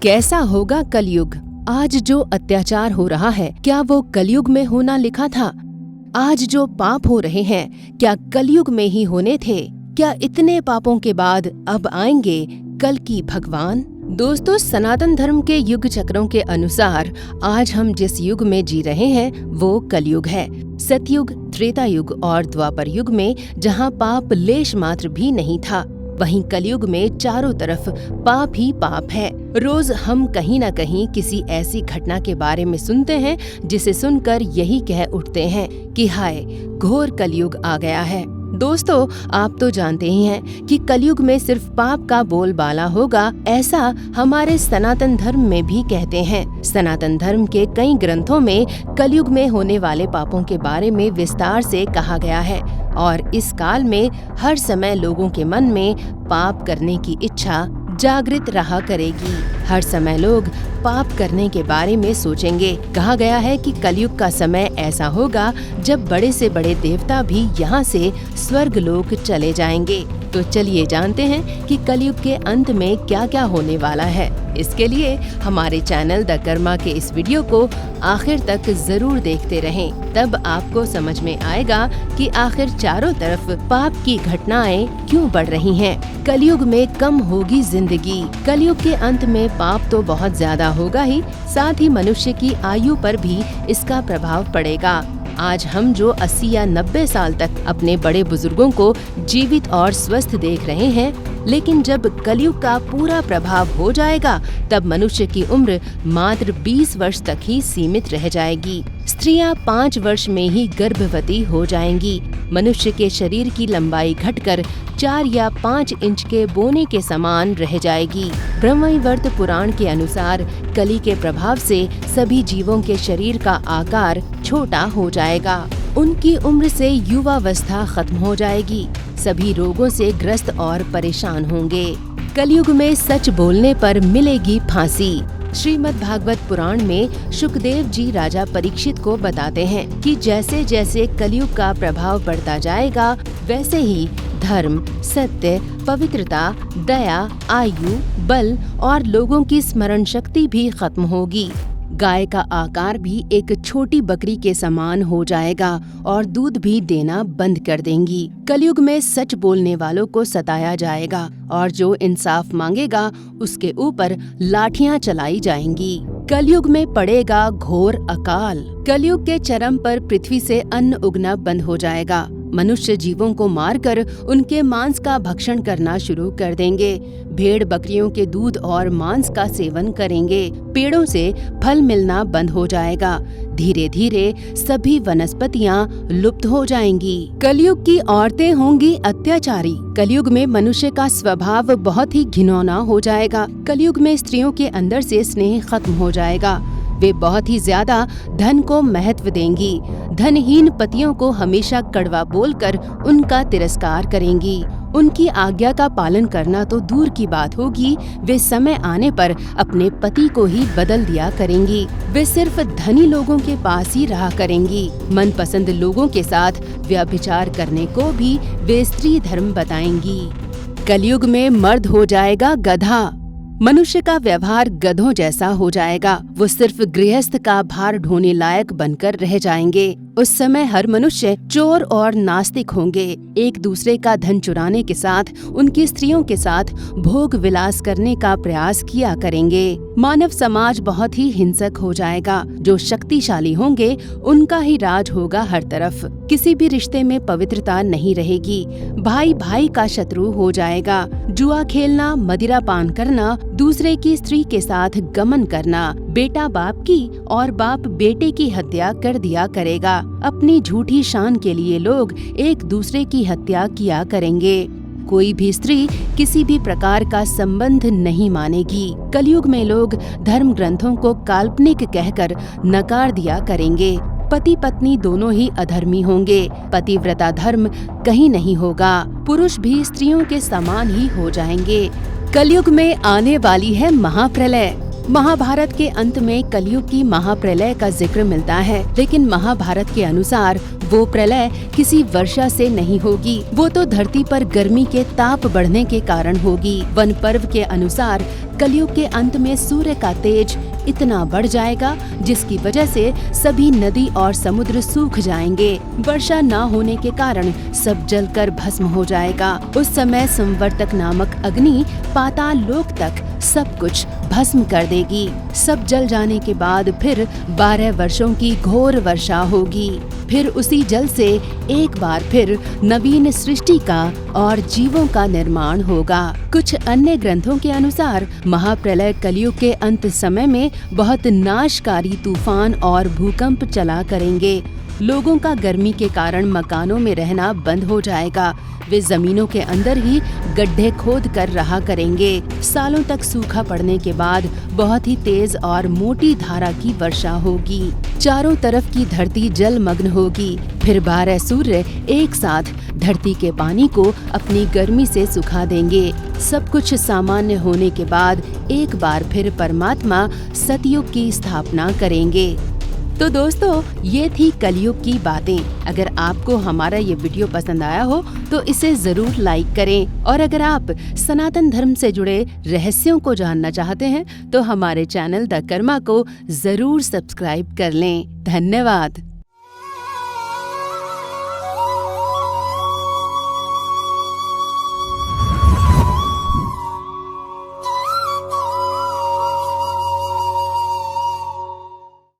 कैसा होगा कलयुग? आज जो अत्याचार हो रहा है, क्या वो कलयुग में होना लिखा था? आज जो पाप हो रहे हैं, क्या कलयुग में ही होने थे? क्या इतने पापों के बाद अब आएंगे कल की भगवान? दोस्तों, सनातन धर्म के युग चक्रों के अनुसार आज हम जिस युग में जी रहे हैं वो कलयुग है। सतयुग, त्रेता युग और द्वापर युग में जहाँ पाप लेश मात्र भी नहीं था, वहीं कलयुग में चारों तरफ पाप ही पाप है। रोज हम कहीं न कहीं किसी ऐसी घटना के बारे में सुनते हैं जिसे सुनकर यही कह उठते हैं कि हाय, घोर कलयुग आ गया है। दोस्तों, आप तो जानते ही हैं कि कलयुग में सिर्फ पाप का बोलबाला होगा, ऐसा हमारे सनातन धर्म में भी कहते हैं। सनातन धर्म के कई ग्रंथों में कलयुग में होने वाले पापों के बारे में विस्तार से कहा गया है और इस काल में हर समय लोगों के मन में पाप करने की इच्छा जागृत रहा करेगी। हर समय लोग पाप करने के बारे में सोचेंगे। कहा गया है कि कलयुग का समय ऐसा होगा जब बड़े से बड़े देवता भी यहाँ से स्वर्ग लोक चले जाएंगे। तो चलिए जानते हैं कि कलयुग के अंत में क्या क्या होने वाला है। इसके लिए हमारे चैनल द कर्मा के इस वीडियो को आखिर तक जरूर देखते रहें, तब आपको समझ में आएगा कि आखिर चारों तरफ पाप की घटनाएं क्यों बढ़ रही हैं। कलयुग में कम होगी जिंदगी। कलयुग के अंत में पाप तो बहुत ज्यादा होगा ही, साथ ही मनुष्य की आयु पर भी इसका प्रभाव पड़ेगा। आज हम जो 80 या 90 साल तक अपने बड़े बुजुर्गों को जीवित और स्वस्थ देख रहे हैं, लेकिन जब कलयुग का पूरा प्रभाव हो जाएगा तब मनुष्य की उम्र मात्र 20 वर्ष तक ही सीमित रह जाएगी। स्त्रियां 5 वर्ष में ही गर्भवती हो जाएंगी। मनुष्य के शरीर की लंबाई घटकर 4 या 5 इंच के बोने के समान रह जाएगी। ब्रह्मवैवर्त पुराण के अनुसार कली के प्रभाव से सभी जीवों के शरीर का आकार छोटा हो जाएगा। उनकी उम्र से युवावस्था खत्म हो जाएगी। सभी रोगों से ग्रस्त और परेशान होंगे। कलयुग में सच बोलने पर मिलेगी फांसी। श्रीमद् भागवत पुराण में शुकदेव जी राजा परीक्षित को बताते हैं कि जैसे जैसे कलयुग का प्रभाव बढ़ता जाएगा, वैसे ही धर्म, सत्य, पवित्रता, दया, आयु, बल और लोगों की स्मरण शक्ति भी खत्म होगी। गाय का आकार भी एक छोटी बकरी के समान हो जाएगा और दूध भी देना बंद कर देंगी। कलयुग में सच बोलने वालों को सताया जाएगा और जो इंसाफ मांगेगा उसके ऊपर लाठियां चलाई जाएंगी। कलयुग में पड़ेगा घोर अकाल। कलयुग के चरम पर पृथ्वी से अन्न उगना बंद हो जाएगा। मनुष्य जीवों को मारकर उनके मांस का भक्षण करना शुरू कर देंगे। भेड़ बकरियों के दूध और मांस का सेवन करेंगे। पेड़ों से फल मिलना बंद हो जाएगा। धीरे धीरे सभी वनस्पतियां लुप्त हो जाएंगी। कलयुग की औरतें होंगी अत्याचारी। कलयुग में मनुष्य का स्वभाव बहुत ही घिनौना हो जाएगा। कलयुग में स्त्रियों के अंदर से स्नेह खत्म हो जाएगा। वे बहुत ही ज्यादा धन को महत्व देंगी। धनहीन पतियों को हमेशा कड़वा बोलकर उनका तिरस्कार करेंगी। उनकी आज्ञा का पालन करना तो दूर की बात होगी, वे समय आने पर अपने पति को ही बदल दिया करेंगी। वे सिर्फ धनी लोगों के पास ही रहा करेंगी। मनपसंद लोगों के साथ व्यभिचार करने को भी वे स्त्री धर्म बताएंगी। कलयुग में मर्द हो जाएगा गधा। मनुष्य का व्यवहार गधों जैसा हो जाएगा। वो सिर्फ गृहस्थ का भार ढोने लायक बनकर रह जाएंगे। उस समय हर मनुष्य चोर और नास्तिक होंगे। एक दूसरे का धन चुराने के साथ उनकी स्त्रियों के साथ भोग विलास करने का प्रयास किया करेंगे। मानव समाज बहुत ही हिंसक हो जाएगा। जो शक्तिशाली होंगे उनका ही राज होगा हर तरफ। किसी भी रिश्ते में पवित्रता नहीं रहेगी। भाई भाई का शत्रु हो जाएगा। जुआ खेलना, मदिरा पान करना, दूसरे की स्त्री के साथ गमन करना, बेटा बाप की और बाप बेटे की हत्या कर दिया करेगा। अपनी झूठी शान के लिए लोग एक दूसरे की हत्या किया करेंगे। कोई भी स्त्री किसी भी प्रकार का संबंध नहीं मानेगी। कलयुग में लोग धर्म ग्रंथों को काल्पनिक कहकर नकार दिया करेंगे। पति पत्नी दोनों ही अधर्मी होंगे। पतिव्रता धर्म कहीं नहीं होगा। पुरुष भी स्त्रियों के समान ही हो जाएंगे। कलयुग में आने वाली है महाप्रलय। महाभारत के अंत में कलयुग की महाप्रलय का जिक्र मिलता है, लेकिन महाभारत के अनुसार वो प्रलय किसी वर्षा से नहीं होगी, वो तो धरती पर गर्मी के ताप बढ़ने के कारण होगी। वन पर्व के अनुसार कलयुग के अंत में सूर्य का तेज इतना बढ़ जाएगा जिसकी वजह से सभी नदी और समुद्र सूख जाएंगे। वर्षा न होने के कारण सब जलकर भस्म हो जाएगा। उस समय संवर्तक नामक अग्नि पाताल लोक तक सब कुछ भस्म कर देगी। सब जल जाने के बाद फिर 12 वर्षों की घोर वर्षा होगी। फिर उसी जल से एक बार फिर नवीन सृष्टि का और जीवों का निर्माण होगा। कुछ अन्य ग्रंथों के अनुसार महाप्रलय कलयुग के अंत समय में बहुत नाशकारी तूफान और भूकंप चला करेंगे। लोगों का गर्मी के कारण मकानों में रहना बंद हो जाएगा। वे जमीनों के अंदर ही गड्ढे खोद कर रहा करेंगे। सालों तक सूखा पड़ने के बाद बहुत ही तेज और मोटी धारा की वर्षा होगी। चारों तरफ की धरती जलमग्न होगी। फिर 12 सूर्य एक साथ धरती के पानी को अपनी गर्मी से सुखा देंगे। सब कुछ सामान्य होने के बाद एक बार फिर परमात्मा सतयुग की स्थापना करेंगे। तो दोस्तों, ये थी कलयुग की बातें। अगर आपको हमारा ये वीडियो पसंद आया हो तो इसे जरूर लाइक करें, और अगर आप सनातन धर्म से जुड़े रहस्यों को जानना चाहते हैं तो हमारे चैनल द कर्मा को जरूर सब्सक्राइब कर लें। धन्यवाद।